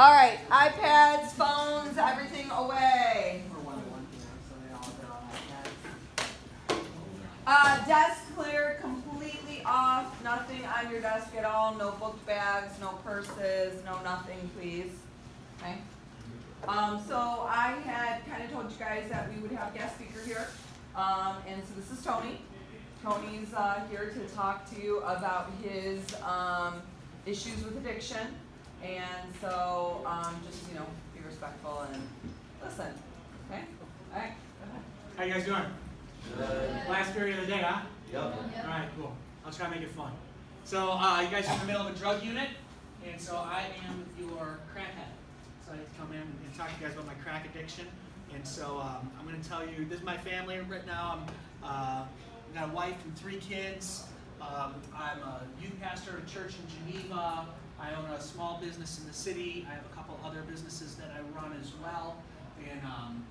All right, iPads, phones, everything away. Desk clear, completely off, nothing on your desk at all, no book bags, no purses, no nothing, please. Okay. So I had kind of told you guys that we would have a guest speaker here, and so this is Tony. Tony's here to talk to you about his issues with addiction, and so just be respectful and listen. Okay. All right. How you guys doing? Good. Last period of the day, huh? Yep. All right, cool. I'll try to make it fun. So you guys are in the middle of a drug unit, and so I am your crackhead. So I get to come in and talk to you guys about my crack addiction. And so I'm going to tell you, this is my family right now. I've got a wife and 3 kids. I'm a youth pastor at a church in Geneva. I own a small business in the city. I have a couple other businesses that I run as well. And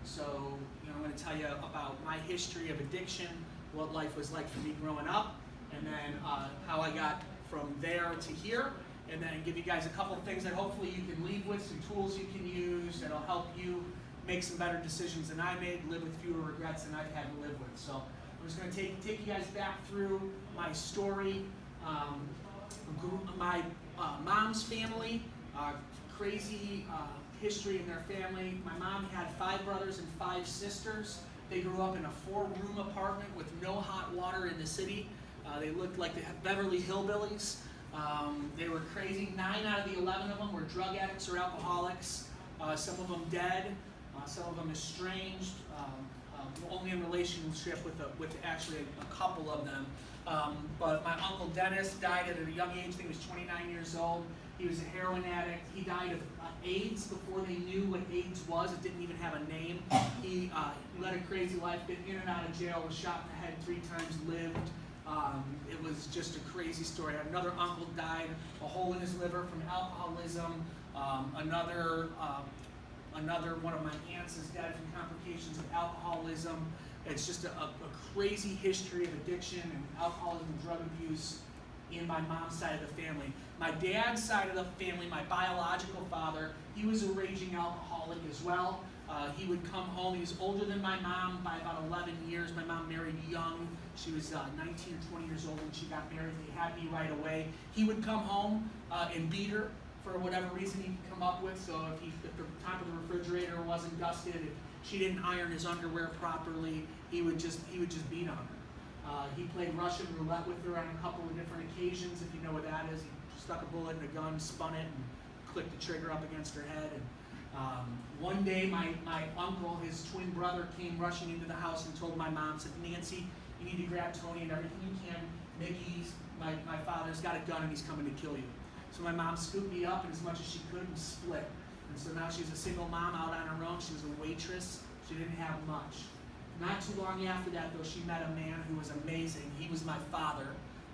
so I'm going to tell you about my history of addiction, what life was like for me growing up, and then how I got from there to here, and then give you guys a couple of things that hopefully you can leave with, some tools you can use that'll help you make some better decisions than I made, live with fewer regrets than I've had to live with. So I'm just going to take you guys back through my story. My mom's family, crazy history in their family. My mom had 5 brothers and 5 sisters. They grew up in a 4-room apartment with no hot water in the city. They looked like the Beverly Hillbillies. They were crazy. 9 out of the 11 of them were drug addicts or alcoholics. Some of them dead. Some of them estranged. Only in relationship with actually a couple of them. But my Uncle Dennis died at a young age. I think he was 29 years old. He was a heroin addict. He died of AIDS before they knew what AIDS was. It didn't even have a name. He led a crazy life, been in and out of jail, was shot in the head 3 times, lived. It was just a crazy story. Another uncle died, a hole in his liver from alcoholism. Another one of my aunts is dead from complications of alcoholism. It's just a crazy history of addiction and alcoholism and drug abuse in my mom's side of the family. My dad's side of the family, my biological father, he was a raging alcoholic as well. He would come home. He was older than my mom by about 11 years. My mom married young. She was 19 or 20 years old when she got married. They had me right away. He would come home and beat her for whatever reason he could come up with. So if the top of the refrigerator wasn't dusted, if she didn't iron his underwear properly, he would just beat on her. He played Russian roulette with her on a couple of different occasions, if you know what that is. He stuck a bullet in a gun, spun it, and clicked the trigger up against her head. And one day, my uncle, his twin brother, came rushing into the house and told my mom, said, "Nancy, you need to grab Tony and everything you can. Mickey's, my father's got a gun and he's coming to kill you." So my mom scooped me up and as much as she could and split. And so now she's a single mom out on her own. She was a waitress. She didn't have much. Not too long after that, though, she met a man who was amazing. He was my father.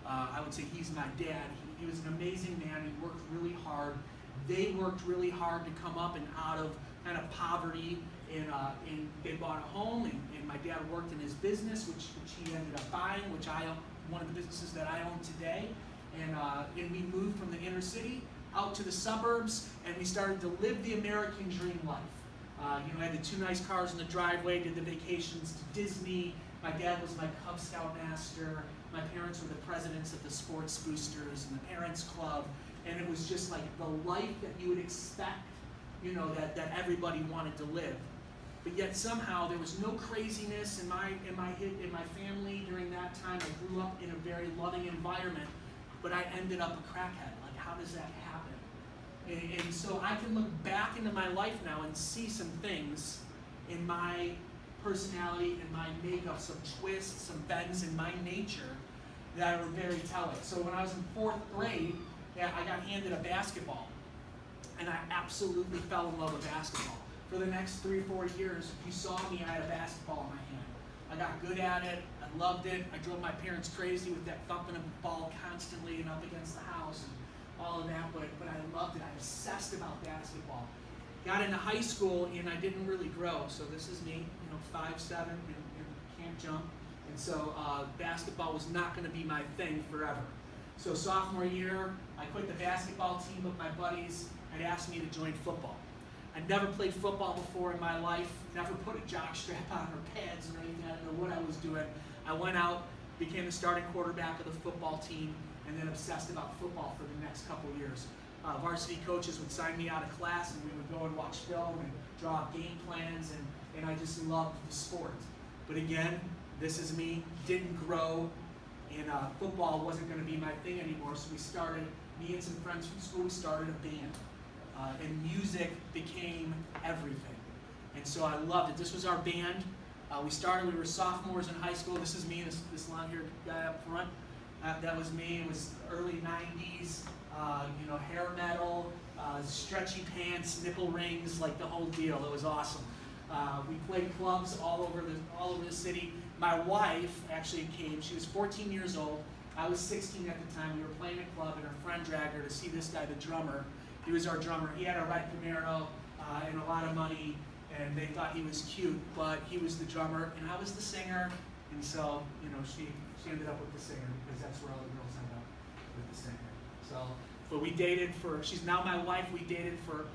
I would say he's my dad. He was an amazing man. He worked really hard. They worked really hard to come up and out of kind of poverty. And they bought a home, and my dad worked in his business, which he ended up buying, which I own, one of the businesses that I own today. And we moved from the inner city out to the suburbs, and we started to live the American dream life. I had the 2 nice cars in the driveway, did the vacations to Disney. My dad was my Cub Scout master. My parents were the presidents of the Sports Boosters and the Parents Club. And it was just like the life that you would expect, that everybody wanted to live. But yet somehow there was no craziness in my family during that time. I grew up in a very loving environment, but I ended up a crackhead. Like, how does that happen? And so I can look back into my life now and see some things in my personality and my makeup, some twists, some bends in my nature that are very telling. So when I was in 4th grade, I got handed a basketball, and I absolutely fell in love with basketball. For the next 3 or 4 years, if you saw me, I had a basketball in my hand. I got good at it. I loved it. I drove my parents crazy with that thumping of the ball constantly and up against the house and all of that, but I loved it. I obsessed about basketball. Got into high school, and I didn't really grow. So this is me, 5'7", and can't jump. And so basketball was not going to be my thing forever. So sophomore year, I quit the basketball team, but my buddies had asked me to join football. I'd never played football before in my life, never put a jock strap on or pads or anything. I didn't know what I was doing. I went out, became the starting quarterback of the football team, and then obsessed about football for the next couple years. Varsity coaches would sign me out of class, and we would go and watch film and draw up game plans, and I just loved the sport. But again, this is me, didn't grow, and football wasn't going to be my thing anymore, so me and some friends from school, we started a band. And music became everything. And so I loved it. This was our band. We were sophomores in high school. This is me, this long-haired guy up front. That was me. It was early 90s, hair metal, stretchy pants, nipple rings, like the whole deal. It was awesome. We played clubs all over the city. My wife actually came. She was 14 years old. I was 16 at the time. We were playing a club, and her friend dragged her to see this guy, the drummer. He was our drummer. He had a red Camaro and a lot of money, and they thought he was cute, but he was the drummer, and I was the singer, and so, she ended up with the singer, because that's where all the girls end up, with the singer. So, but we dated she's now my wife, we dated for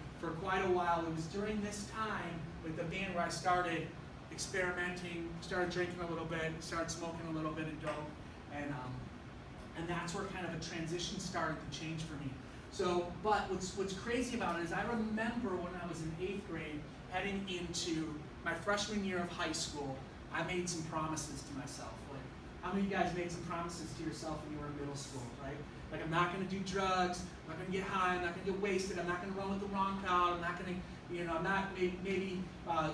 quite a while. It was during this time with the band where I started experimenting, started drinking a little bit, started smoking a little bit of dope, and that's where kind of a transition started to change for me. So, but what's crazy about it is I remember when I was in 8th grade, heading into my freshman year of high school, I made some promises to myself. Like, how many of you guys made some promises to yourself when you were in middle school, right? Like, I'm not going to do drugs, I'm not going to get high, I'm not going to get wasted, I'm not going to run with the wrong crowd, I'm not going to, maybe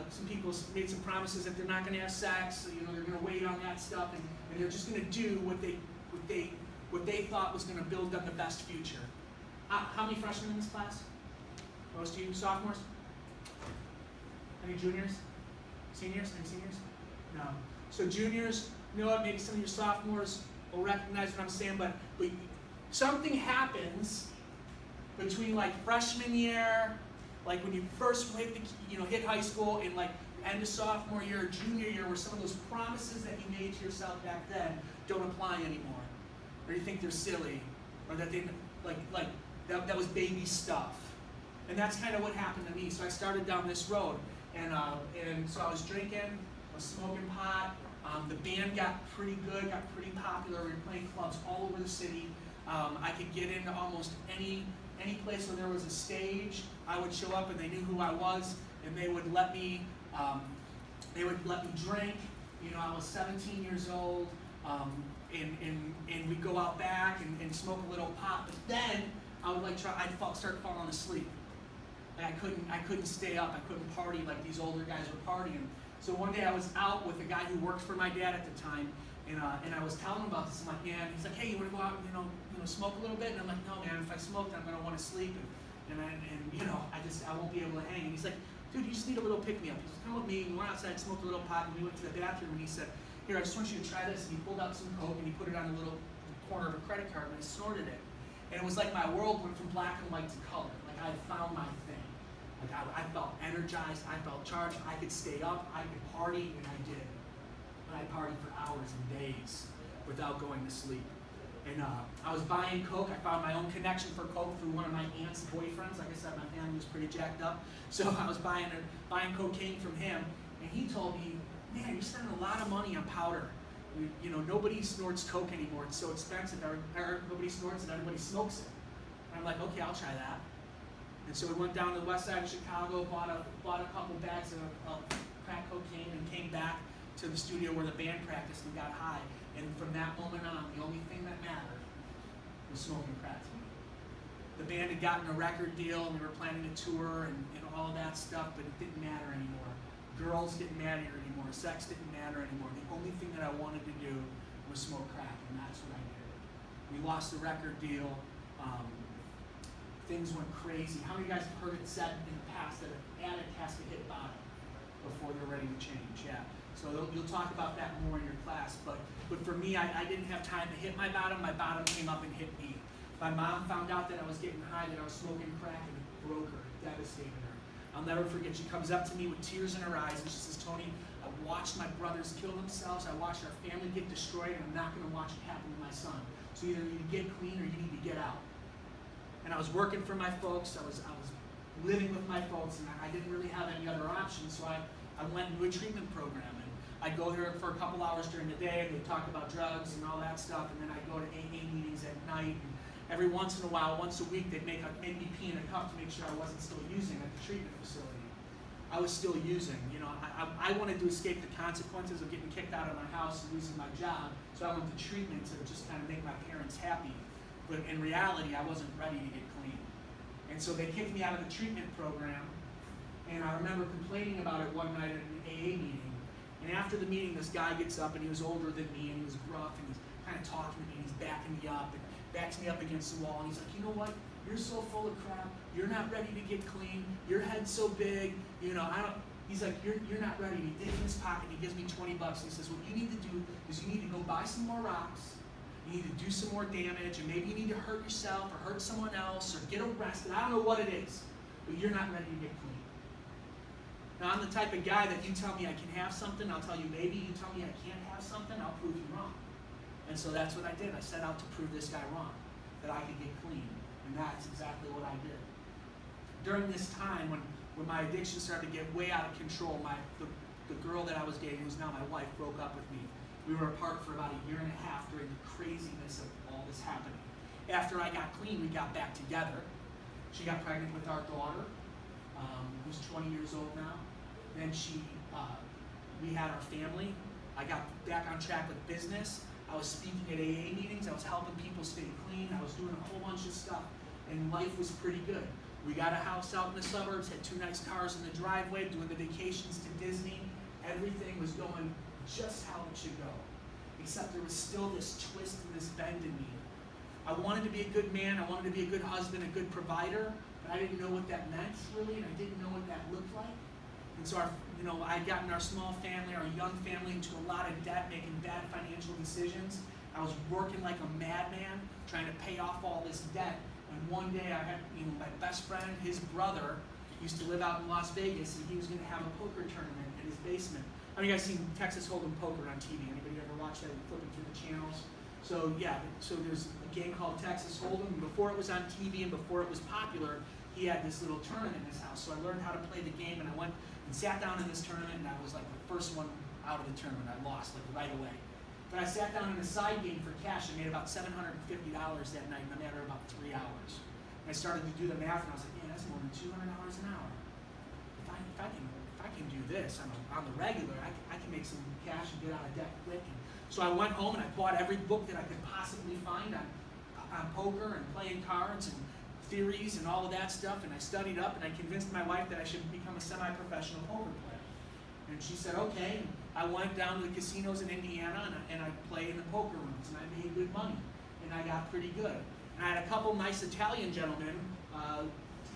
some people made some promises that they're not going to have sex, they're going to wait on that stuff, and they're just going to do what they thought was going to build them the best future. How many freshmen in this class? Most of you sophomores? Any juniors? Seniors? Any seniors? No. So juniors, maybe some of your sophomores will recognize what I'm saying, but something happens between like freshman year, like when you first hit high school, and like end of sophomore year or junior year, where some of those promises that you made to yourself back then don't apply anymore, or you think they're silly, or that they that was baby stuff. And that's kind of what happened to me. So I started down this road, and so I was drinking, I was smoking pot. The band got pretty good, got pretty popular. We were playing clubs all over the city. I could get into almost any place where there was a stage. I would show up, and they knew who I was, and they would let me drink. I was 17 years old, and we'd go out back and smoke a little pot. But then I would I'd start falling asleep. Like I couldn't stay up. I couldn't party like these older guys were partying. So one day I was out with a guy who worked for my dad at the time, and I was telling him about this. I'm like, man, he's like, hey, you want to go out, smoke a little bit? And I'm like, no, man, if I smoke, I'm gonna want to sleep, and I won't be able to hang. And he's like, dude, you just need a little pick me up. He said, come with me. And we went outside, smoked a little pot, and we went to the bathroom, and he said, here, I just want you to try this. And he pulled out some coke, and he put it on a little corner of a credit card, and I snorted it. And it was like my world went from black and white to color. Like I had found my thing. Like I felt energized, I felt charged, I could stay up, I could party, and I did. But I partied for hours and days without going to sleep. And I was buying coke. I found my own connection for coke through one of my aunt's boyfriends. Like I said, my family was pretty jacked up. So I was buying cocaine from him, and he told me, man, you're spending a lot of money on powder. Nobody snorts coke anymore. It's so expensive. Nobody snorts it, everybody smokes it. And I'm like, okay, I'll try that. And so we went down to the west side of Chicago, bought a couple bags of crack cocaine, and came back to the studio where the band practiced and got high. And from that moment on, the only thing that mattered was smoking crack to me. The band had gotten a record deal, and we were planning a tour and all of that stuff, but it didn't matter anymore. Girls didn't matter anymore. Sex didn't matter anymore. The only thing that I wanted to do was smoke crack, and that's what I did. We lost the record deal. Things went crazy. How many of you guys have heard it said in the past that an addict has to hit bottom before they're ready to change? Yeah. So you'll talk about that more in your class. But for me, I didn't have time to hit my bottom. My bottom came up and hit me. My mom found out that I was getting high, that I was smoking crack, and it broke her, it devastated her. I'll never forget, she comes up to me with tears in her eyes, and she says, Tony, I watched my brothers kill themselves, I watched our family get destroyed, and I'm not going to watch it happen to my son. So either you need to get clean or you need to get out. And I was working for my folks. I was living with my folks, and I didn't really have any other options. So I went into a treatment program, and I'd go there for a couple hours during the day, and they'd talk about drugs and all that stuff, and then I'd go to AA meetings at night. And every once in a while, once a week, they'd make me pee in a cup to make sure I wasn't still using at the treatment facility. I was still using. You know, I wanted to escape the consequences of getting kicked out of my house and losing my job, so I went to treatment to just kind of make my parents happy. But in reality, I wasn't ready to get clean. And so they kicked me out of the treatment program, and I remember complaining about it one night at an AA meeting. And after the meeting, this guy gets up, and he was older than me, and he was gruff, and he's kind of talking to me, and he's backing me up, and backs me up against the wall, and he's like, you know what? You're so full of crap. You're not ready to get clean. Your head's so big. You know, he's like, you're not ready. He digs in his pocket, and he gives me $20, and he says, what you need to do is you need to go buy some more rocks. You need to do some more damage, and maybe you need to hurt yourself or hurt someone else or get arrested. I don't know what it is, but you're not ready to get clean. Now, I'm the type of guy that you tell me I can have something, I'll tell you maybe. You tell me I can't have something, I'll prove you wrong. And so that's what I did. I set out to prove this guy wrong, that I could get clean. And that's exactly what I did. During this time, when my addiction started to get way out of control, the girl that I was dating, who's now my wife, broke up with me. We were apart for about a year and a half during the craziness of all this happening. After I got clean, we got back together. She got pregnant with our daughter, who's 20 years old now. Then we had our family. I got back on track with business. I was speaking at AA meetings. I was helping people stay clean. I was doing a whole bunch of stuff, and life was pretty good. We got a house out in the suburbs, had 2 nice cars in the driveway, doing the vacations to Disney. Everything was going just how it should go. Except there was still this twist and this bend in me. I wanted to be a good man. I wanted to be a good husband, a good provider, but I didn't know what that meant really, and I didn't know what that looked like. And so I'd gotten our small family, our young family, into a lot of debt, making bad financial decisions. I was working like a madman, trying to pay off all this debt. And one day I had, my best friend, his brother, used to live out in Las Vegas, and he was going to have a poker tournament in his basement. I mean, you guys seen Texas Hold'em poker on TV. Anybody ever watch that? Flipping through the channels. So yeah, so there's a game called Texas Hold'em. And before it was on TV and before it was popular, he had this little tournament in his house. So I learned how to play the game, and I went and sat down in this tournament, and I was like the first one out of the tournament. I lost like right away. But I sat down in a side game for cash and made about $750 that night in a matter of about 3 hours. And I started to do the math, and I was like, yeah, that's more than $200 an hour. If I can do this on the regular, I can make some cash and get out of debt quick. And so I went home and I bought every book that I could possibly find on poker and playing cards and theories and all of that stuff, and I studied up, and I convinced my wife that I should become a semi-professional poker player. And she said, okay. And I went down to the casinos in Indiana, and I played in the poker rooms, and I made good money, and I got pretty good. And I had a couple nice Italian gentlemen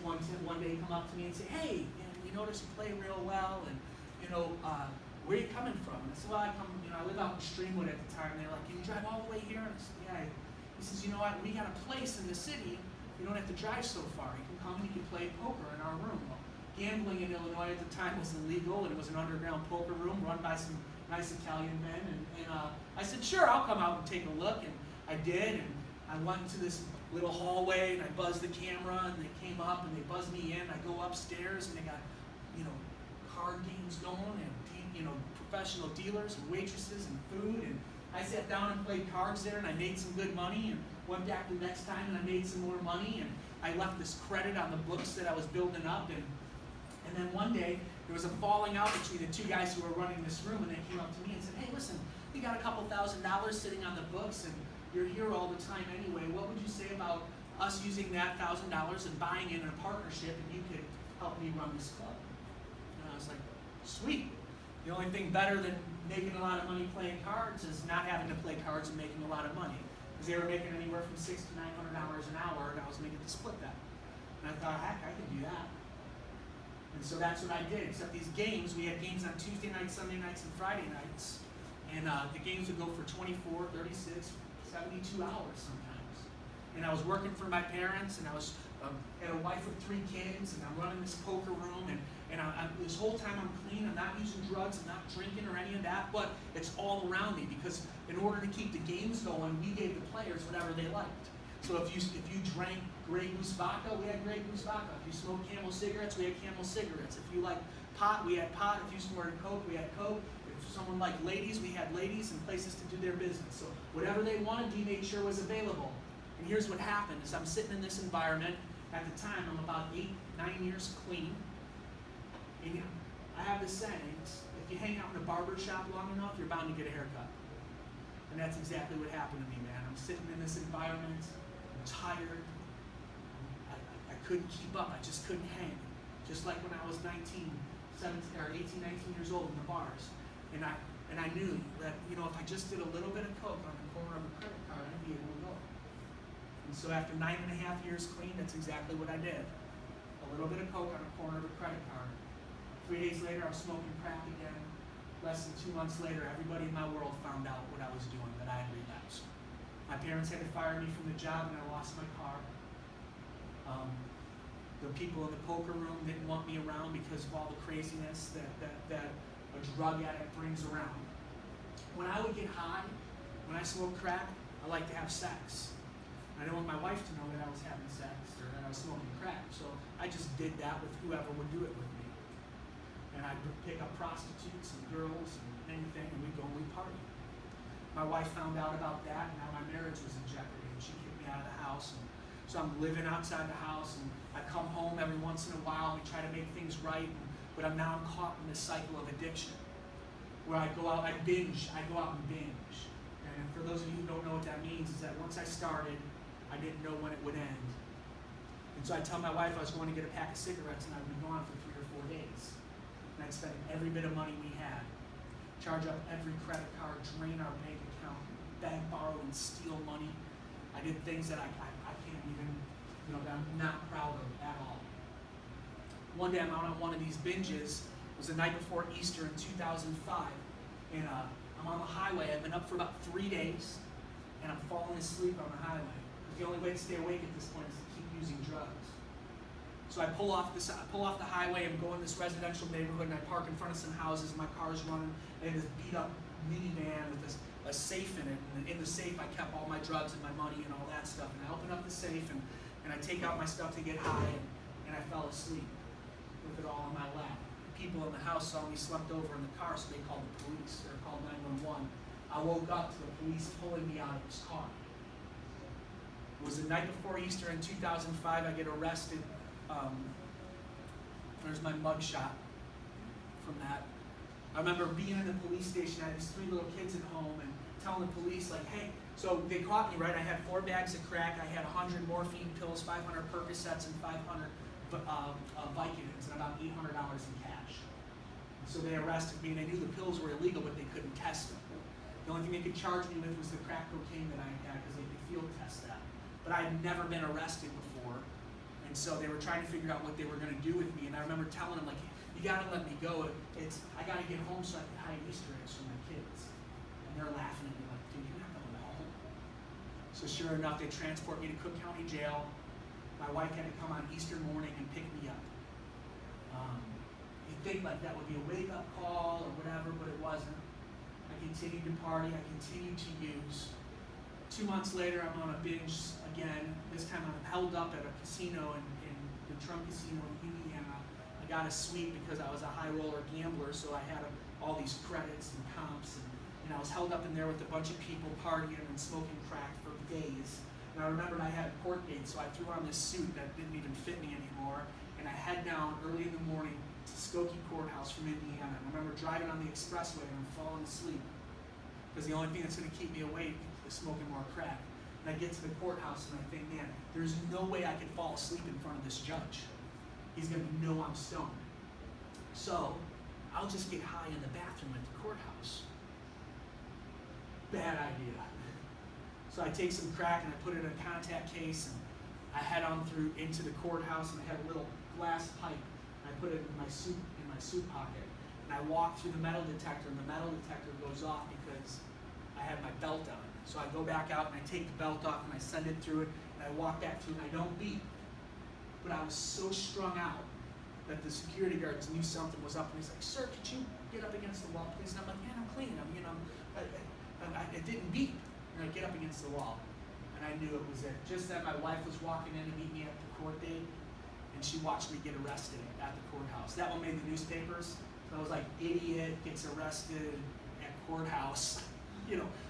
one day come up to me and say, hey, we noticed you play real well, and where are you coming from? And I said, well, I live out in Streamwood at the time. And they're like, can you drive all the way here? And I said, yeah. He says, you know what, we got a place in the city. You don't have to drive so far. You can come and you can play poker in our room. Well, gambling in Illinois at the time was illegal, and it was an underground poker room run by some nice Italian men. And I said, sure, I'll come out and take a look. And I did, and I went into this little hallway, and I buzzed the camera, and they came up, and they buzzed me in. I go upstairs, and they got, card games going, and professional dealers and waitresses and food. And I sat down and played cards there, and I made some good money, and went back the next time, and I made some more money, and I left this credit on the books that I was building up. And then one day, there was a falling out between the 2 guys who were running this room, and they came up to me and said, hey, listen, we got a couple $1,000 sitting on the books, and you're here all the time anyway. What would you say about us using that $1,000 and buying in a partnership, and you could help me run this club? And I was like, sweet. The only thing better than making a lot of money playing cards is not having to play cards and making a lot of money. Because they were making anywhere from $600 to $900 an hour, and I was making to split that. And I thought, heck, I could do that. And so that's what I did. Except these games, we had games on Tuesday nights, Sunday nights, and Friday nights. And the games would go for 24, 36, 72 hours sometimes. and I was working for my parents, and I was had a wife with 3 kids, and I'm running this poker room, and this whole time I'm clean. I'm not using drugs, I'm not drinking or any of that, but it's all around me because in order to keep the games going, we gave the players whatever they liked. So if you drank Grey Goose vodka, we had Grey Goose vodka. If you smoked Camel cigarettes, we had Camel cigarettes. If you liked pot, we had pot. If you snorted Coke, we had Coke. If someone liked ladies, we had ladies and places to do their business. So whatever they wanted, we made sure was available. And here's what happened: is I'm sitting in this environment. At the time, I'm about 8, 9 years clean. And I have this saying: if you hang out in a barber shop long enough, you're bound to get a haircut. And that's exactly what happened to me, man. I'm sitting in this environment. I'm tired. I couldn't keep up. I just couldn't hang. Just like when I was 18, 19 years old in the bars. And I knew that, if I just did a little bit of coke on the corner of a credit card, I'd be able to go. And so after 9.5 years clean, that's exactly what I did. A little bit of coke on the corner of a credit card. 3 days later, I was smoking crack again. Less than 2 months later, everybody in my world found out what I was doing, that I had relapsed. My parents had to fire me from the job, and I lost my car. The people in the poker room didn't want me around because of all the craziness that a drug addict brings around. When I would get high, when I smoked crack, I liked to have sex. I didn't want my wife to know that I was having sex or that I was smoking crack, so I just did that with whoever would do it with me. And I'd pick up prostitutes and girls and anything, and we'd go and we'd party. My wife found out about that, and now my marriage was in jeopardy, and she kicked me out of the house. And so I'm living outside the house, and I come home every once in a while, and we try to make things right, but I'm caught in this cycle of addiction, where I go out and binge. And for those of you who don't know what that means, is that once I started, I didn't know when it would end. And so I tell my wife I was going to get a pack of cigarettes, and I'd be gone for 3 or 4 days. And I'd spend every bit of money we had, charge up every credit card, drain our bank account, beg, borrow, and steal money. I did things that I can't even, that I'm not proud of at all. One day I'm out on one of these binges. It was the night before Easter in 2005. And I'm on the highway. I've been up for about 3 days, and I'm falling asleep on the highway. The only way to stay awake at this point is to keep using drugs. So I pull off the highway. I'm going this residential neighborhood, and I park in front of some houses. My car's running. I had this beat up minivan with a safe in it, and in the safe I kept all my drugs and my money and all that stuff. And I open up the safe, and I take out my stuff to get high, and I fell asleep with it all on my lap. People in the house saw me slumped over in the car, so they called the police. They called 911. I woke up to the police pulling me out of this car. It was the night before Easter in 2005. I get arrested. There's my mugshot from that. I remember being in the police station. I had these 3 little kids at home and telling the police, like, hey, so they caught me, right? I had 4 bags of crack. I had 100 morphine pills, 500 Percocets, and 500 Vicodins, and about $800 in cash. So they arrested me, and they knew the pills were illegal, but they couldn't test them. The only thing they could charge me with was the crack cocaine that I had, because they could field test that. But I had never been arrested before, and so they were trying to figure out what they were going to do with me. And I remember telling them, like, you got to let me go. I got to get home so I can hide Easter eggs from my kids. And they're laughing at me like, dude, you're not going home. So sure enough, they transport me to Cook County Jail. My wife had to come on Easter morning and pick me up. You'd think like that would be a wake-up call or whatever, but it wasn't. I continued to party. I continued to use. 2 months later, I'm on a binge again. This time I'm held up at a casino in the Trump Casino in Indiana. I got a suite because I was a high roller gambler, so I had all these credits and comps, and I was held up in there with a bunch of people partying and smoking crack for days. And I remembered I had a court date, so I threw on this suit that didn't even fit me anymore, and I head down early in the morning to Skokie Courthouse from Indiana. And I remember driving on the expressway and I'm falling asleep because the only thing that's going to keep me awake is smoking more crack. And I get to the courthouse and I think, man, there's no way I could fall asleep in front of this judge. He's going to know I'm stoned. So I'll just get high in the bathroom at the courthouse. Bad idea. So I take some crack and I put it in a contact case, and I head on through into the courthouse, and I had a little glass pipe. And I put it in my suit pocket, and I walk through the metal detector, and the metal detector goes off because I had my belt on. So I go back out and I take the belt off and I send it through it, And I walk back through and I don't beep. But I was so strung out that the security guards knew something was up. And he's like, sir, could you get up against the wall, please? And I'm like, man, I'm clean. I didn't beep. And I get up against the wall. And I knew it was it. Just then my wife was walking in to meet me at the court date. And she watched me get arrested at the courthouse. That one made the newspapers. So I was like, idiot gets arrested at courthouse,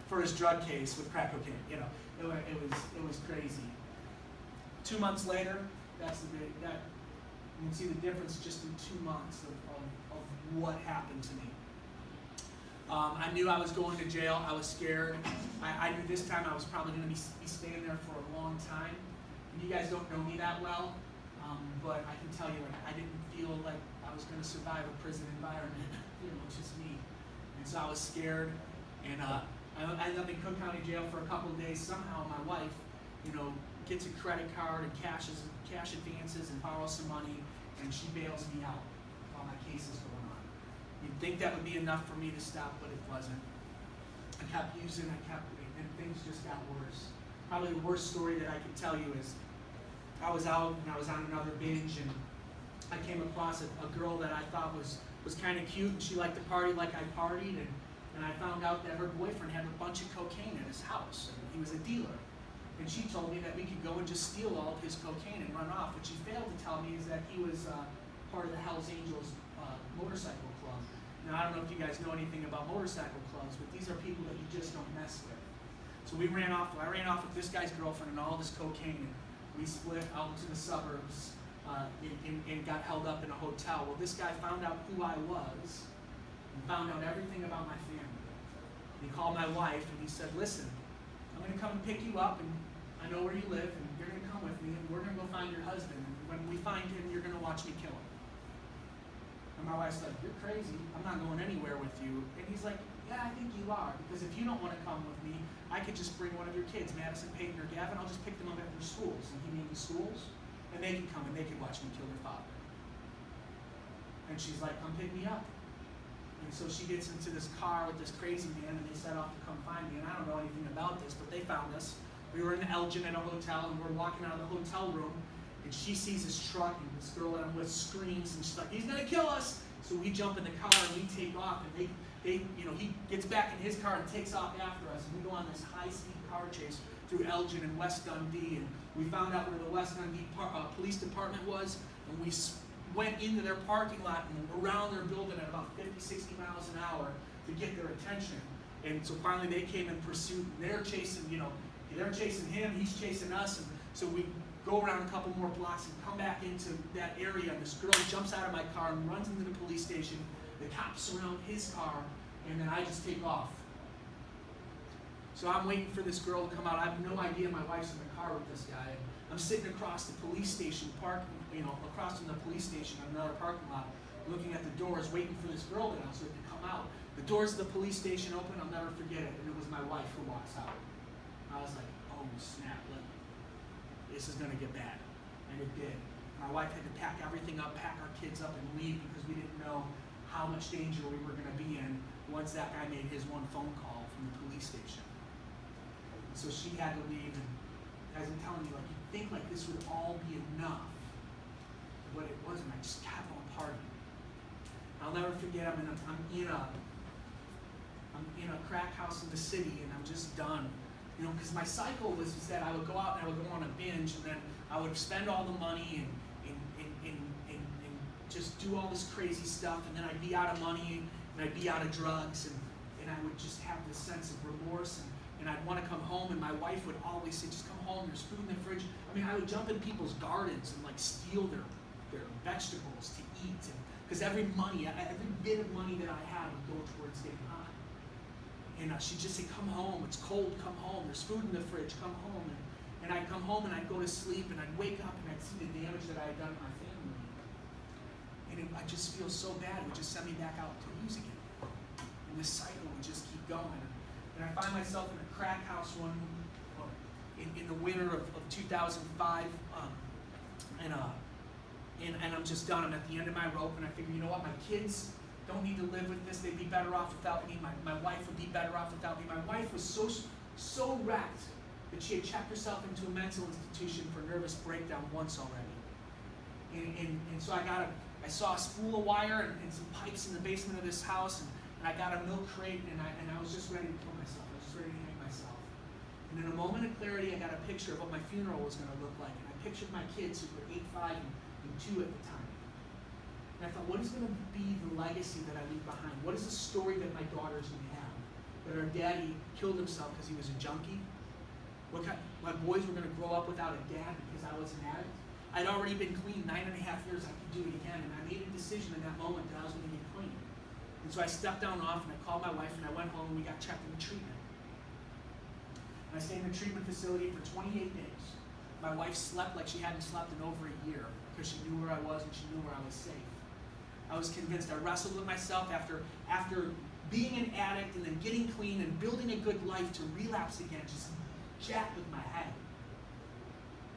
for his drug case with crack cocaine. It was crazy. 2 months later, you can see the difference just in 2 months of what happened to me. I knew I was going to jail. I was scared. I knew this time I was probably going to be staying there for a long time. And you guys don't know me that well, but I can tell you, I didn't feel like I was going to survive a prison environment. Just me. And so I was scared. And I ended up in Cook County Jail for a couple of days. Somehow my wife, gets a credit card and cash advances and borrows some money, and she bails me out while my case is going on. You'd think that would be enough for me to stop, but it wasn't. I kept using, and things just got worse. Probably the worst story that I could tell you is I was out and I was on another binge, and I came across a girl that I thought was kind of cute, and she liked to party like I partied, and I found out that her boyfriend had a bunch of cocaine in his house, and he was a dealer. And she told me that we could go and just steal all of his cocaine and run off. What she failed to tell me is that he was part of the Hells Angels motorcycle club. Now, I don't know if you guys know anything about motorcycle clubs, but these are people that you just don't mess with. So I ran off with this guy's girlfriend and all this cocaine, and we split out into the suburbs and got held up in a hotel. Well, this guy found out who I was and found out everything about my family. And he called my wife and he said, listen, I'm going to come and pick you up, and I know where you live, and you're going to come with me, and we're going to go find your husband. And when we find him, you're going to watch me kill him. And my wife's like, you're crazy. I'm not going anywhere with you. And he's like, yeah, I think you are, because if you don't want to come with me, I could just bring one of your kids, Madison, Peyton, or Gavin. I'll just pick them up at their schools. And he named the schools, and they can come, and they can watch me kill their father. And she's like, come pick me up. And so she gets into this car with this crazy man, and they set off to come find me. And I don't know anything about this, but they found us. We were in Elgin at a hotel, and we're walking out of the hotel room, and she sees this truck, and this girl that I'm with screams, and she's like, he's gonna kill us! So we jump in the car, and we take off, and he gets back in his car and takes off after us, and we go on this high-speed car chase through Elgin and West Dundee, and we found out where the West Dundee police department was, and we went into their parking lot and around their building at about 50, 60 miles an hour to get their attention. And so finally they came in pursuit, and they're chasing him, he's chasing us, and so we go around a couple more blocks and come back into that area, and this girl jumps out of my car and runs into the police station. The cops surround his car, and then I just take off. So I'm waiting for this girl to come out. I have no idea my wife's in the car with this guy. I'm sitting across the police station across from the police station on another parking lot, looking at the doors, waiting for this girl to come out. The doors of the police station open, I'll never forget it, and it was my wife who walks out. I was like, oh snap, this is gonna get bad. And it did. My wife had to pack everything up, pack our kids up, and leave because we didn't know how much danger we were gonna be in once that guy made his one phone call from the police station. And so she had to leave, and as I'm telling you, you'd think this would all be enough. But it wasn't. I just kept on partying. I'll never forget. I'm in a crack house in the city, and I'm just done. Because my cycle was that I would go out and I would go on a binge, and then I would spend all the money and just do all this crazy stuff, and then I'd be out of money and I'd be out of drugs, and I would just have this sense of remorse, and I'd want to come home, and my wife would always say, just come home, there's food in the fridge. I would jump in people's gardens and steal their vegetables to eat, because every bit of money that I had would go towards getting high. And she'd just say, come home, it's cold, come home, there's food in the fridge, come home. And I'd come home and I'd go to sleep, and I'd wake up and I'd see the damage that I had done to my family. And I'd just feel so bad, it would just send me back out to use again. And this cycle would just keep going. And I find myself in a crack house in the winter of 2005, and I'm just done. I'm at the end of my rope, and I figure, you know what, my kids don't need to live with this. They'd be better off without me. My wife would be better off without me. My wife was so wrecked that she had checked herself into a mental institution for nervous breakdown once already. And so I saw a spool of wire and some pipes in the basement of this house, and I got a milk crate, and I was just ready to kill myself. I was just ready to hang myself. And in a moment of clarity, I got a picture of what my funeral was going to look like. And I pictured my kids, who were 8, 5, and 2 at the time. And I thought, what is going to be the legacy that I leave behind? What is the story that my daughter's going to have? That our daddy killed himself because he was a junkie? My boys were going to grow up without a dad because I was an addict? I'd already been clean 9.5 years. I could do it again. And I made a decision in that moment that I was going to get clean. And so I stepped down off, and I called my wife, and I went home, and we got checked into treatment. And I stayed in the treatment facility for 28 days. My wife slept like she hadn't slept in over a year because she knew where I was and she knew where I was safe. I was convinced. I wrestled with myself after being an addict and then getting clean and building a good life to relapse again, just jacked with my head.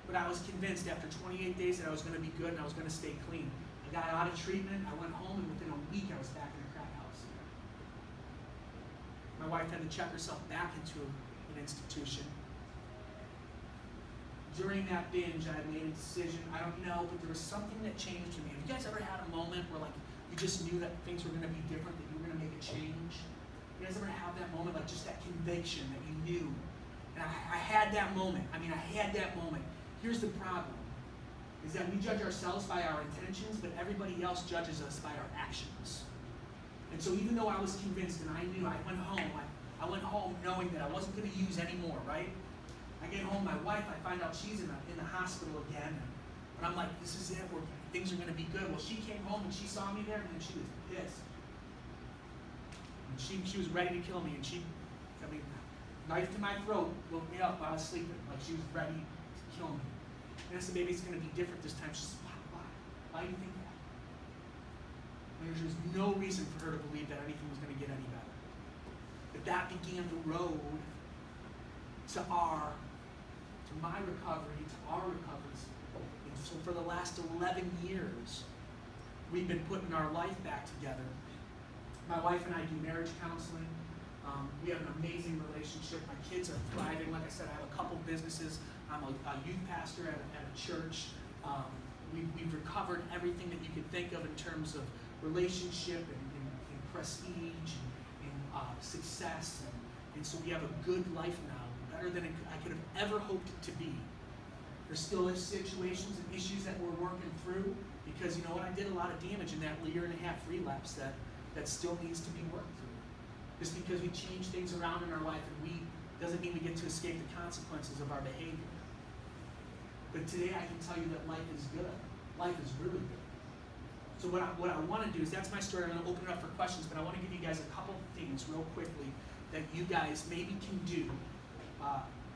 But I was convinced after 28 days that I was going to be good and I was going to stay clean. I got out of treatment, I went home, and within a week I was back in a crack house. My wife had to check herself back into an institution. During that binge, I made a decision. I don't know, but there was something that changed for me. Have you guys ever had a moment where you just knew that things were going to be different, that you were going to make a change? You guys ever have that moment, just that conviction that you knew? And I had that moment. I had that moment. Here's the problem, is that we judge ourselves by our intentions, but everybody else judges us by our actions. And so even though I was convinced and I knew, I went home knowing that I wasn't going to use anymore, right? I get home, my wife, I find out she's in the hospital again, and I'm like, this is it, things are going to be good. Well, she came home and she saw me there, and she was pissed. And she was ready to kill me, and knife to my throat, woke me up while I was sleeping, like she was ready to kill me. And I said, maybe it's going to be different this time. She said, why do you think that? And there was no reason for her to believe that anything was going to get any better. But that began the road to my recovery, to our recoveries. And so for the last 11 years, we've been putting our life back together. My wife and I do marriage counseling. We have an amazing relationship. My kids are thriving. Like I said, I have a couple businesses. I'm a youth pastor at a church. We've recovered everything that you could think of in terms of relationship and prestige and success. And so we have a good life now, better than I could have ever hoped it to be. There's still situations and issues that we're working through because, you know what, I did a lot of damage in that 1.5 year relapse that still needs to be worked through. Just because we change things around in our life doesn't mean we get to escape the consequences of our behavior. But today I can tell you that life is good. Life is really good. So what I want to do is, that's my story. I'm going to open it up for questions, but I want to give you guys a couple things real quickly that you guys maybe can do,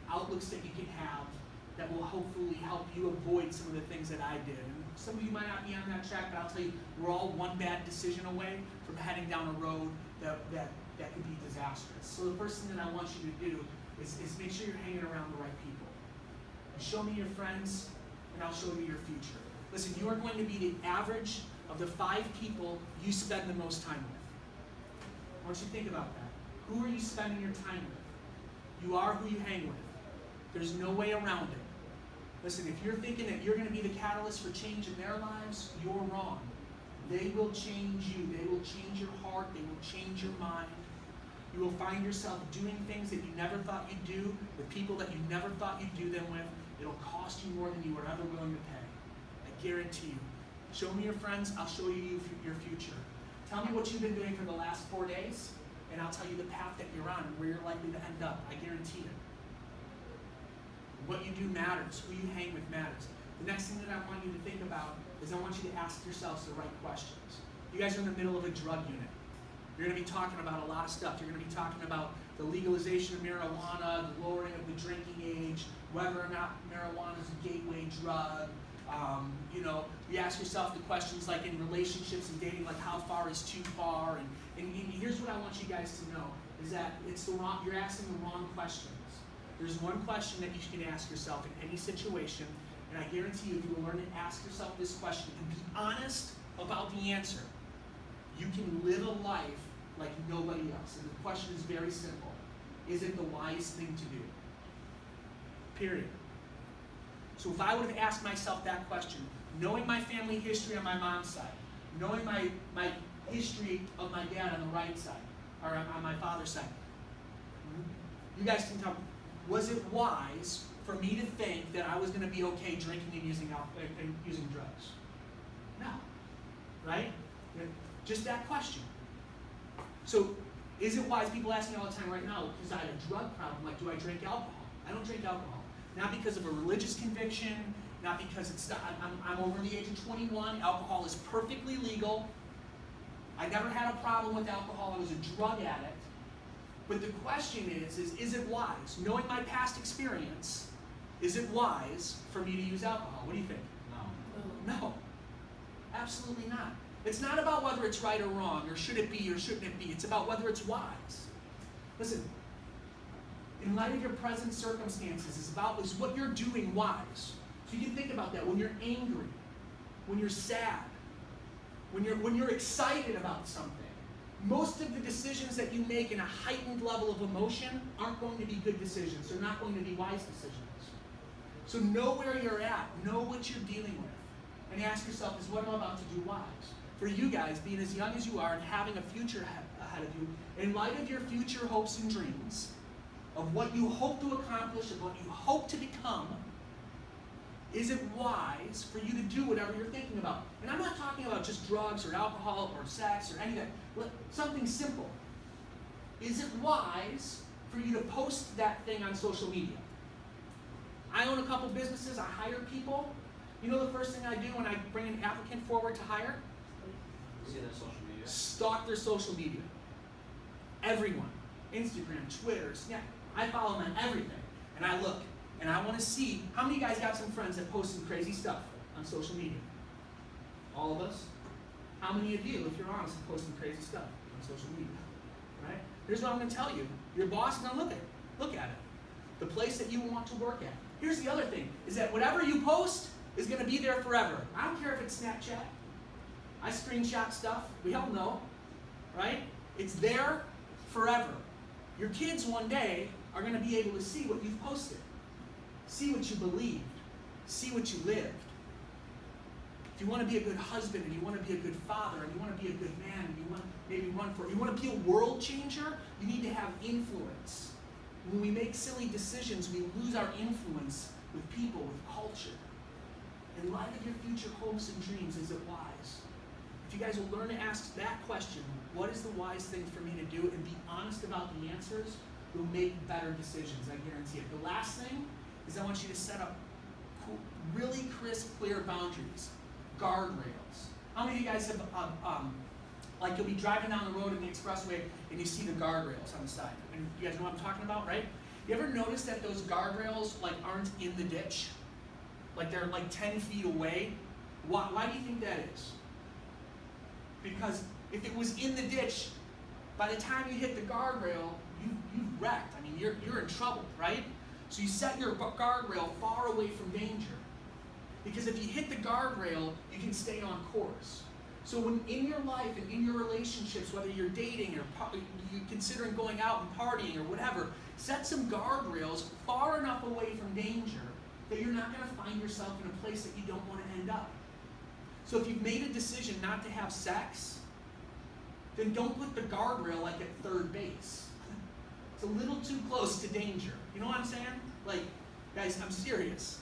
outlooks that you can have that will hopefully help you avoid some of the things that I did. And some of you might not be on that track, but I'll tell you, we're all one bad decision away from heading down a road that could be disastrous. So the first thing that I want you to do is make sure you're hanging around the right people. And show me your friends, and I'll show you your future. Listen, you are going to be the average of the 5 people you spend the most time with. I want you to think about that. Who are you spending your time with? You are who you hang with. There's no way around it. Listen, if you're thinking that you're going to be the catalyst for change in their lives, you're wrong. They will change you. They will change your heart. They will change your mind. You will find yourself doing things that you never thought you'd do with people that you never thought you'd do them with. It'll cost you more than you were ever willing to pay. I guarantee you. Show me your friends. I'll show you your future. Tell me what you've been doing for the last 4 days, and I'll tell you the path that you're on and where you're likely to end up. I guarantee it. What you do matters. Who you hang with matters. The next thing that I want you to think about is I want you to ask yourselves the right questions. You guys are in the middle of a drug unit. You're going to be talking about a lot of stuff. You're going to be talking about the legalization of marijuana, the lowering of the drinking age, whether or not marijuana is a gateway drug. You ask yourself the questions like in relationships and dating, like how far is too far? And here's what I want you guys to know, is that you're asking the wrong questions. There's one question that you can ask yourself in any situation, and I guarantee you, if you will learn to ask yourself this question and be honest about the answer, you can live a life like nobody else. And the question is very simple. Is it the wise thing to do? Period. So if I would have asked myself that question, knowing my family history on my mom's side, knowing my history of my dad on the right side, or on my father's side, you guys can tell me, was it wise for me to think that I was going to be okay drinking and using drugs? No. Right? Just that question. So, is it wise? People ask me all the time right now, because I had a drug problem, like, do I drink alcohol? I don't drink alcohol. Not because of a religious conviction, not because it's not, I'm over the age of 21. Alcohol is perfectly legal. I never had a problem with alcohol. I was a drug addict. But the question is it wise? Knowing my past experience, is it wise for me to use alcohol? What do you think? No. No. Absolutely not. It's not about whether it's right or wrong, or should it be or shouldn't it be. It's about whether it's wise. Listen, in light of your present circumstances, is what you're doing wise? So you can think about that. When you're angry, when you're sad, when you're excited about something, most of the decisions that you make in a heightened level of emotion aren't going to be good decisions. They're not going to be wise decisions. So know where you're at. Know what you're dealing with. And ask yourself, is what I'm about to do wise? For you guys, being as young as you are and having a future ahead of you, in light of your future hopes and dreams, of what you hope to accomplish, of what you hope to become, is it wise for you to do whatever you're thinking about? And I'm not talking about just drugs or alcohol or sex or anything. Something simple. Is it wise for you to post that thing on social media? I own a couple businesses. I hire people. You know the first thing I do when I bring an applicant forward to hire? See their social media? Stalk their social media. Everyone. Instagram, Twitter, Snap. I follow them on everything. And I look. And I want to see, how many of you guys got some friends that post some crazy stuff on social media? All of us? How many of you, if you're honest, have posted crazy stuff on social media? Right? Here's what I'm going to tell you. Your boss is going to look at it. The place that you want to work at. Here's the other thing, is that whatever you post is going to be there forever. I don't care if it's Snapchat. I screenshot stuff. We all know. Right? It's there forever. Your kids one day are going to be able to see what you've posted. See what you believed. See what you lived. If you want to be a good husband, and you want to be a good father, and you want to be a good man, and you want you want to be a world changer, you need to have influence. When we make silly decisions, we lose our influence with people, with culture. In light of your future hopes and dreams, is it wise? If you guys will learn to ask that question, what is the wise thing for me to do, and be honest about the answers, you'll make better decisions, I guarantee it. The last thing is I want you to set up really crisp, clear boundaries, guardrails. How many of you guys have, like you'll be driving down the road in the expressway and you see the guardrails on the side? And you guys know what I'm talking about, right? You ever notice that those guardrails like aren't in the ditch? Like they're like 10 feet away? Why do you think that is? Because if it was in the ditch, by the time you hit the guardrail, you've wrecked. I mean, you're in trouble, right? So you set your guardrail far away from danger. Because if you hit the guardrail, you can stay on course. So when in your life and in your relationships, whether you're dating or you're considering going out and partying or whatever, set some guardrails far enough away from danger that you're not going to find yourself in a place that you don't want to end up. So if you've made a decision not to have sex, then don't put the guardrail like at third base. It's a little too close to danger. You know what I'm saying? Like, guys, I'm serious.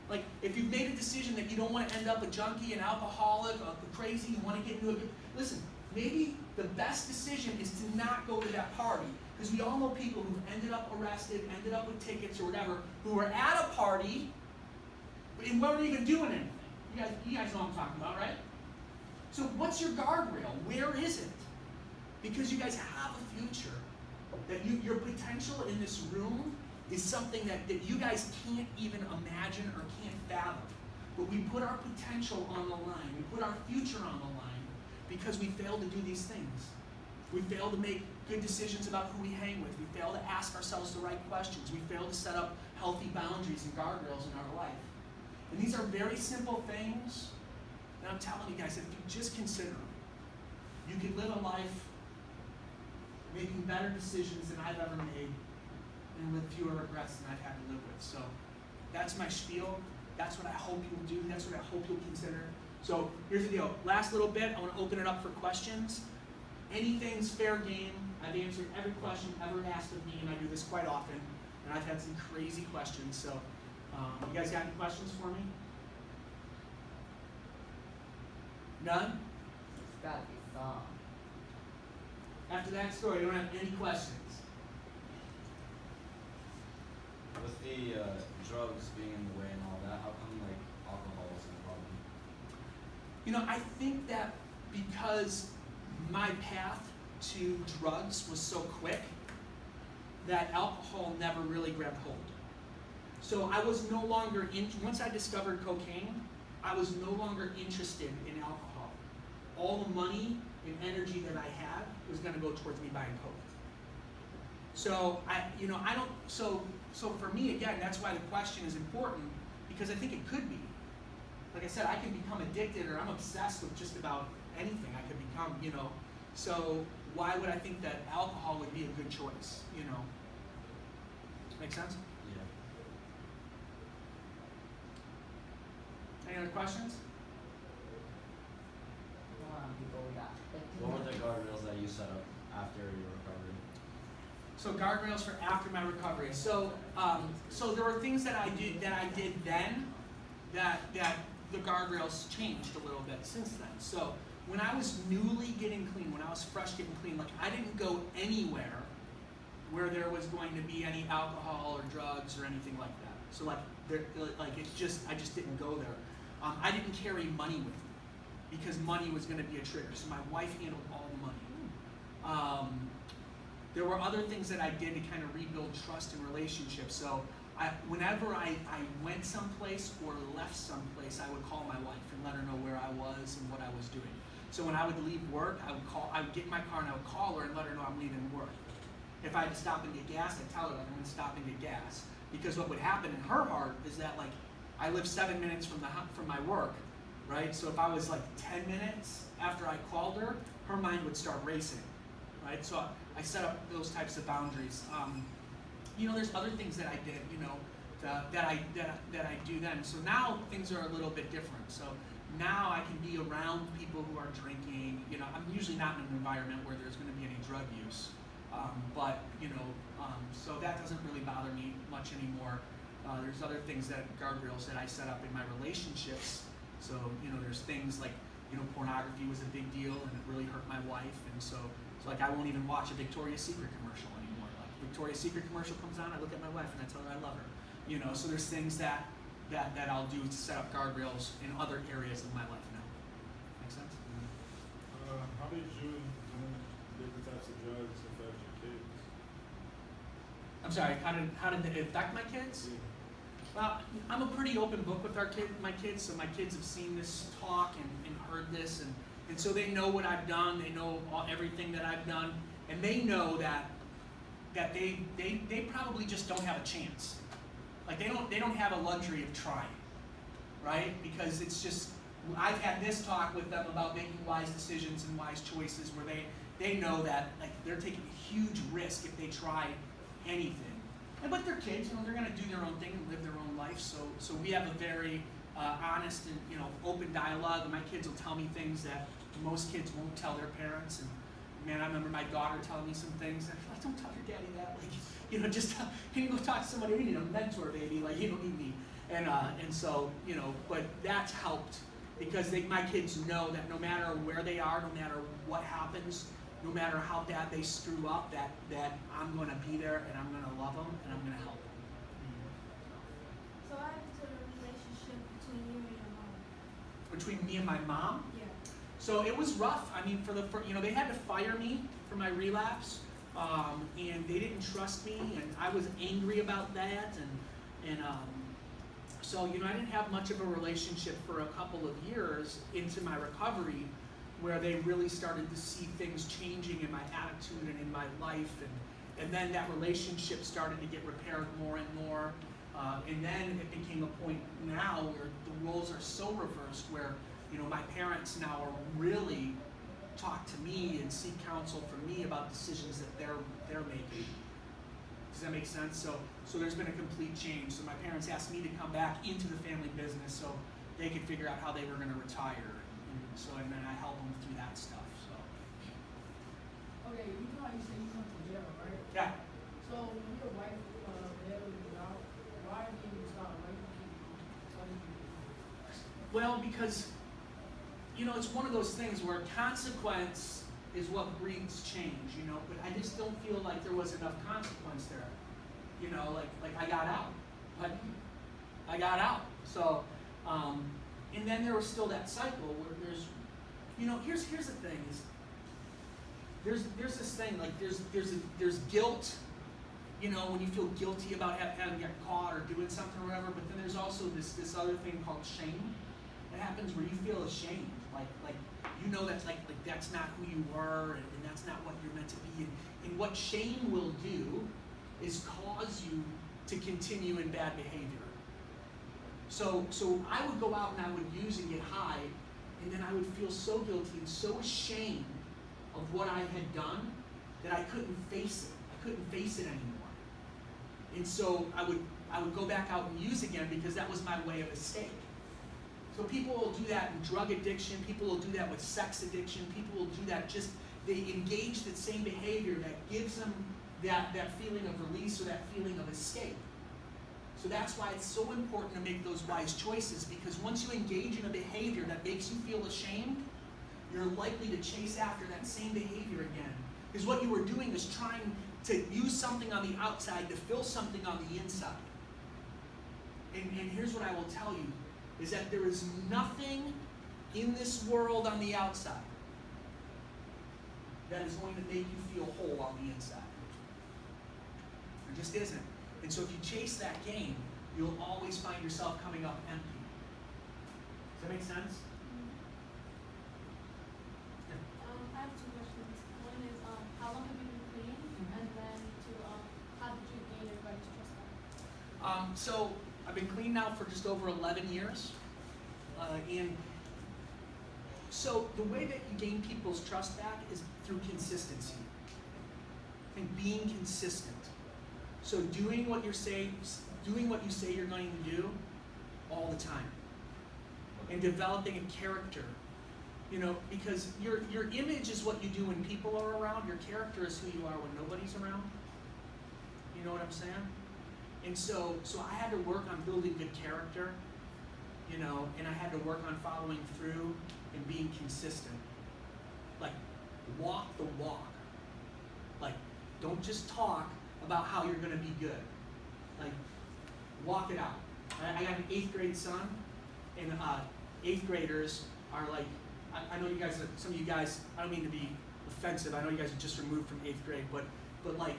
Like, if you've made a decision that you don't want to end up a junkie, an alcoholic, a crazy, you want to get into a... Listen, maybe the best decision is to not go to that party. Because we all know people who've ended up arrested, ended up with tickets or whatever, who were at a party and weren't even doing anything. You guys know what I'm talking about, right? So what's your guardrail? Where is it? Because you guys have a future. That your potential in this room is something that you guys can't even imagine or can't fathom. But we put our potential on the line. We put our future on the line because we fail to do these things. We fail to make good decisions about who we hang with. We fail to ask ourselves the right questions. We fail to set up healthy boundaries and guardrails in our life. And these are very simple things. And I'm telling you guys, if you just consider them, you can live a life making better decisions than I've ever made and with fewer regrets than I've had to live with. So That's my spiel. That's what I hope you'll do. That's what I hope you'll consider. So here's the deal. Last little bit, I want to open it up for questions. Anything's fair game. I've answered every question ever asked of me, and I do this quite often. And I've had some crazy questions. So you guys got any questions for me? None? It's gotta be some. After that story, you don't have any questions. With the drugs being in the way and all that, how come like alcohol isn't a problem? You know, I think that because my path to drugs was so quick that alcohol never really grabbed hold. So I was no longer once I discovered cocaine, I was no longer interested in alcohol. All the money and energy that I had was going to go towards me buying coke. So so for me again, that's why the question is important, because I think it could be. Like I said, I can become addicted, or I'm obsessed with just about anything I could become, you know. So why would I think that alcohol would be a good choice, you know? Make sense? Yeah. Any other questions? Come on, people, we got 15 What were the minutes. guardrails that you set up after your recovery? So guardrails for after my recovery. So there were things that I did then that the guardrails changed a little bit since then. So when I was newly getting clean, when I was fresh getting clean, like I didn't go anywhere where there was going to be any alcohol or drugs or anything like that. So I just didn't go there. I didn't carry money with me because money was going to be a trigger. So my wife handled all the money. There were other things that I did to kind of rebuild trust and relationships. So whenever I went someplace or left someplace, I would call my wife and let her know where I was and what I was doing. So when I would leave work, I would get in my car and I would call her and let her know I'm leaving work. If I had to stop and get gas, I'd tell her like I'm going to stop and get gas. Because what would happen in her heart is that like I live 7 minutes from my work, right? So if I was like 10 minutes after I called her, her mind would start racing, right? So I set up those types of boundaries. You know, there's other things that I did, you know, that I do then. So now things are a little bit different. So now I can be around people who are drinking. You know, I'm usually not in an environment where there's going to be any drug use, so that doesn't really bother me much anymore. There's other things guardrails that I set up in my relationships. So you know, there's things like, you know, pornography was a big deal and it really hurt my wife, and so like I won't even watch a Victoria's Secret commercial anymore. Like Victoria's Secret commercial comes on, I look at my wife and I tell her I love her. You know, so there's things that I'll do to set up guardrails in other areas of my life now. Make sense? How did you and different types of drugs affect your kids? I'm sorry. How did it affect my kids? Yeah. Well, I'm a pretty open book with my kids, so my kids have seen this talk and heard this, and so they know what I've done. They know everything that I've done, and they know that they probably just don't have a chance. Like they don't have a luxury of trying, right? Because it's just, I've had this talk with them about making wise decisions and wise choices where they know that like they're taking a huge risk if they try anything. But they're kids, you know, they're going to do their own thing and live their own life. So we have a very honest and, you know, open dialogue. My kids will tell me things that most kids won't tell their parents. And man, I remember my daughter telling me some things. And I'm like, don't tell your daddy that. Like, you know, just can you go talk to somebody? You need a mentor, baby. Like, you don't need me. And so, you know, but that's helped because my kids know that no matter where they are, no matter what happens, no matter how bad they screw up, that I'm going to be there and I'm going to love them and I'm going to help them. So what happened to the relationship between you and your mom? Between me and my mom, Yeah. so it was rough. I mean, you know, they had to fire me for my relapse, and they didn't trust me, and I was angry about that, and so you know, I didn't have much of a relationship for a couple of years into my recovery, where they really started to see things changing in my attitude and in my life, and then that relationship started to get repaired more and more, and then it became a point now where the roles are so reversed, where you know my parents now are really talk to me and seek counsel from me about decisions that they're making. Does that make sense? So there's been a complete change. So my parents asked me to come back into the family business so they could figure out how they were going to retire. And then I help them through that stuff. So Okay, you know how you say you come from jail, right? yeah. So when your wife bailed you out, why didn't you start writing people? Why did you do that? Well, because it's one of those things where consequence is what breeds change, but I just don't feel like there was enough consequence there. Like I got out. Like I got out. So and then there was still that cycle where there's here's the thing is there's this thing like there's guilt, when you feel guilty about having got caught or doing something or whatever, but then there's also this other thing called shame that happens where you feel ashamed, like that's like that's not who you were and that's not what you're meant to be, and what shame will do is cause you to continue in bad behavior. So I would go out and I would use and get high, and then I would feel so guilty and so ashamed of what I had done that I couldn't face it. I couldn't face it anymore. And so I would go back out and use again because that was my way of escape. So people will do that in drug addiction, people will do that with sex addiction, people will do that they engage the same behavior that gives them that feeling of release or that feeling of escape. So that's why it's so important to make those wise choices, because once you engage in a behavior that makes you feel ashamed, you're likely to chase after that same behavior again. Because what you were doing is trying to use something on the outside to fill something on the inside. And here's what I will tell you, is that there is nothing in this world on the outside that is going to make you feel whole on the inside. There just isn't. And so if you chase that game, you'll always find yourself coming up empty. Does that make sense? I have two questions. One is, how long have you been clean? And then two, how did you gain everybody's trust back? So I've been clean now for just over 11 years. And so the way that you gain people's trust back is through consistency and being consistent. So doing what you say you're going to do all the time, and developing a character. Because your image is what you do when people are around. Your character is who you are when nobody's around. You know what I'm saying? And so I had to work on building good character, and I had to work on following through and being consistent. Like, walk the walk. Like, don't just talk about how you're going to be good. Like, walk it out. I got an 8th grade son, and 8th graders are like, I know you guys, some of you guys, I don't mean to be offensive, I know you guys are just removed from 8th grade, but like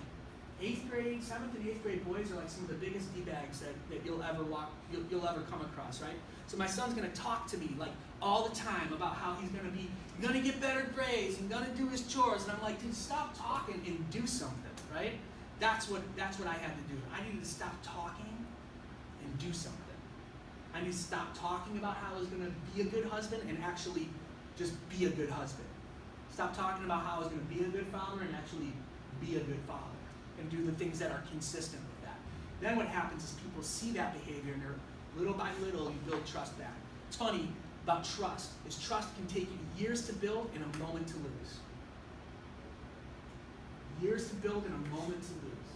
8th grade, 7th and 8th grade boys are like some of the biggest D-bags that you'll ever come across, right? So my son's gonna talk to me like all the time about how he's gonna get better grades and gonna do his chores, and I'm like, dude, stop talking and do something, right? That's what I had to do. I needed to stop talking and do something. I need to stop talking about how I was gonna be a good husband and actually just be a good husband. Stop talking about how I was gonna be a good father and actually be a good father. And do the things that are consistent with that. Then what happens is people see that behavior, and little by little you build trust back. It's funny about trust, is trust can take you years to build and a moment to lose. Years to build and a moment to lose.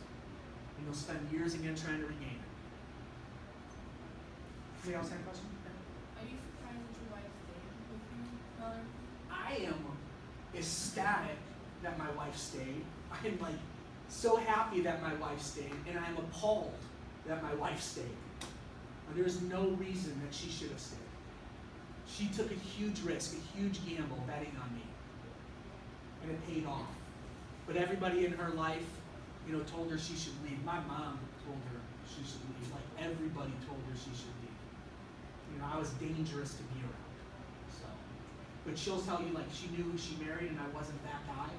And you'll spend years again trying to regain it. Anybody else have a question? Are you surprised that your wife stayed with you, brother? I am ecstatic that my wife stayed. I am like so happy that my wife stayed, and I'm appalled that my wife stayed. And there's no reason that she should have stayed. She took a huge risk, a huge gamble betting on me, and it paid off. But everybody in her life, told her she should leave. My mom told her she should leave. Like everybody told her she should leave. I was dangerous to be around. So, but she'll tell you like she knew who she married, and I wasn't that guy.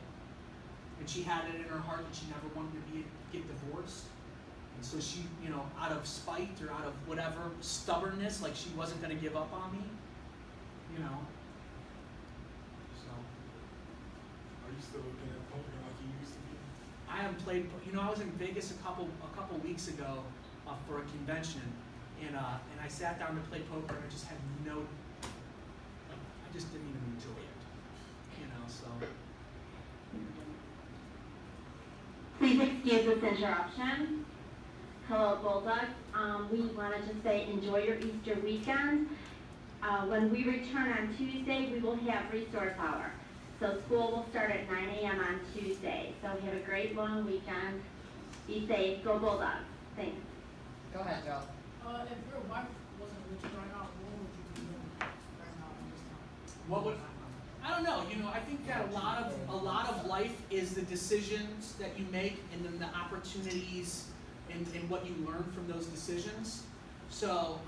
And she had it in her heart that she never wanted to get divorced. And so she, out of spite or out of whatever stubbornness, like she wasn't going to give up on me, So. Are you still looking at poker like you used to be? I haven't played. You know, I was in Vegas a couple weeks ago for a convention, and I sat down to play poker, and I just had no, like, I just didn't even enjoy it. You know, so. Please excuse this interruption. Hello, Bulldog. We wanted to say enjoy your Easter weekend. When we return on Tuesday, we will have resource hour. So school will start at 9 a.m. on Tuesday. So have a great long weekend. Be safe. Go Bulldogs. Thanks. Go ahead, Joe. If your wife wasn't rich right now, what would you be doing right now in this time? What would I don't know. You know, I think that a lot of life is the decisions that you make, and then the opportunities, and what you learn from those decisions. So,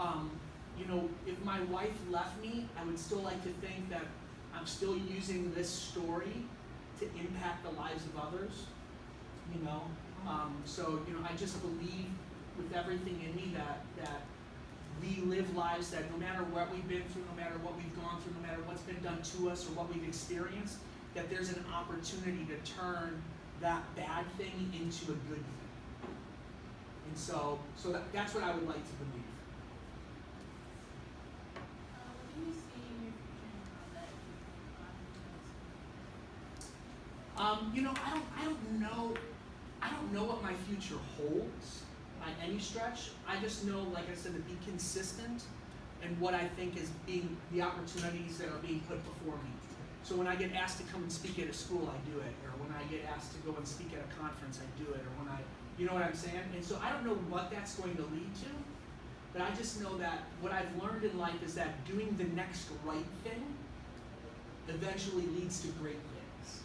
you know, if my wife left me, I would still like to think that I'm still using this story to impact the lives of others. You know, so you know, I just believe with everything in me that we live lives that no matter what we've been through, no matter what we've gone through, no matter what's been done to us or what we've experienced, that there's an opportunity to turn that bad thing into a good thing. And so that's what I would like to believe. What do you see in your future now that You know, I don't know what my future holds by any stretch. I just know, like I said, to be consistent in what I think is being the opportunities that are being put before me. So when I get asked to come and speak at a school, I do it. Or when I get asked to go and speak at a conference, I do it. Or when you know what I'm saying? And so I don't know what that's going to lead to, but I just know that what I've learned in life is that doing the next right thing eventually leads to great things.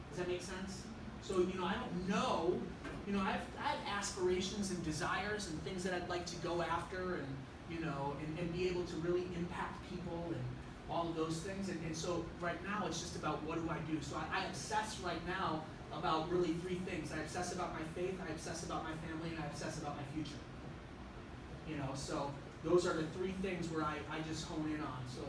Does that make sense? So, you know, I don't know, you know, I have aspirations and desires and things that I'd like to go after, and, you know, and be able to really impact people and all of those things. And so right now it's just about what do I do. So I obsess right now about really three things. I obsess about my faith, I obsess about my family, and I obsess about my future. You know, so those are the three things where I just hone in on. So,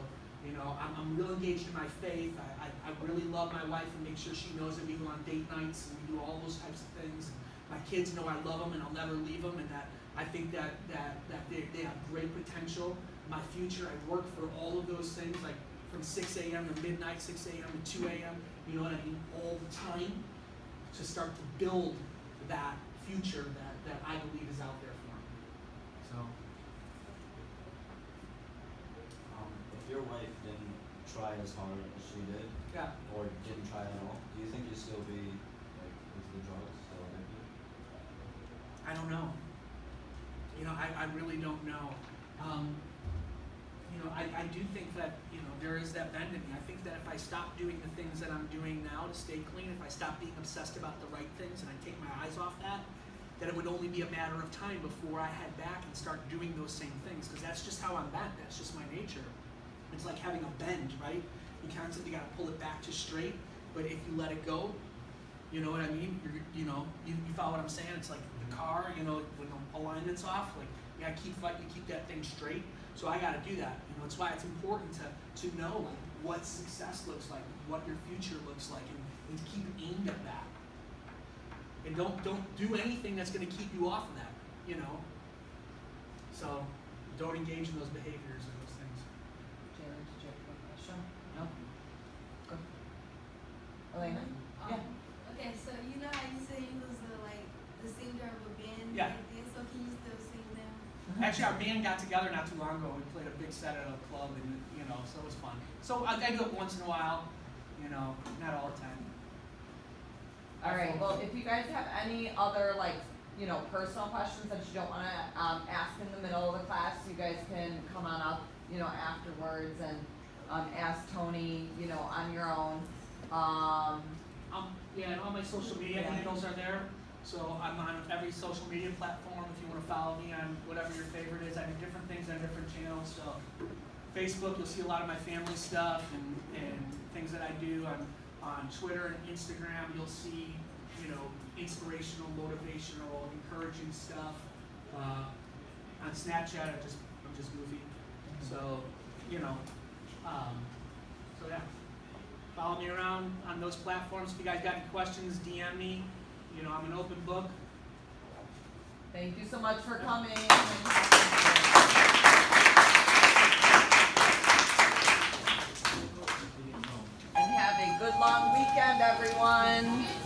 you know, I'm real engaged in my faith. I really love my wife and make sure she knows that we go on date nights and we do all those types of things. And my kids know I love them and I'll never leave them, and that I think that they have great potential. My future, I work for all of those things, like from 6 a.m. to midnight, 6 a.m. to 2 a.m., you know what I mean, all the time, to start to build that future that I believe is out there for me. So. If your wife didn't try as hard as she did, Yeah. or didn't try at all, do you think you'd still be like into the drugs, still addicted? I don't know. You know, I really don't know. You know, I do think that, you know, there is that bend in me. I think that if I stop doing the things that I'm doing now to stay clean, if I stop being obsessed about the right things and I take my eyes off that it would only be a matter of time before I head back and start doing those same things, because that's just how I'm bent. That's just my nature. It's like having a bend, right? You constantly got to pull it back to straight, but if you let it go, you know what I mean? You follow what I'm saying? It's like the car, you know, when the alignment's off, like you gotta keep fighting to keep that thing straight. So I gotta do that. You know, it's why it's important to know like what success looks like, what your future looks like, and to keep aimed at that. And don't do anything that's gonna keep you off of that, you know? So don't engage in those behaviors and those things. Jalen, did you have a question? No? Go. Elena? Yeah. Okay, so you know how you say you was the singer of a band? Yeah. And everything, so can you still sing now? Actually, our band got together not too long ago. We played a big set at a club, and you know, so it was fun. So I do it once in a while, you know, not all the time. All right, well, if you guys have any other, like, you know, personal questions that you don't want to ask in the middle of the class, you guys can come on up, you know, afterwards and ask Tony, you know, on your own. Yeah, and all my social media Yeah. handles are there. So I'm on every social media platform if you want to follow me on whatever your favorite is. I do different things on different channels. So Facebook, you'll see a lot of my family stuff and things that I do. On Twitter and Instagram, you'll see, you know, inspirational, motivational, encouraging stuff. On Snapchat, I'm just goofy. So, you know, so yeah. Follow me around on those platforms. If you guys got any questions, DM me. You know, I'm an open book. Thank you so much for coming. And have a good long weekend, everyone.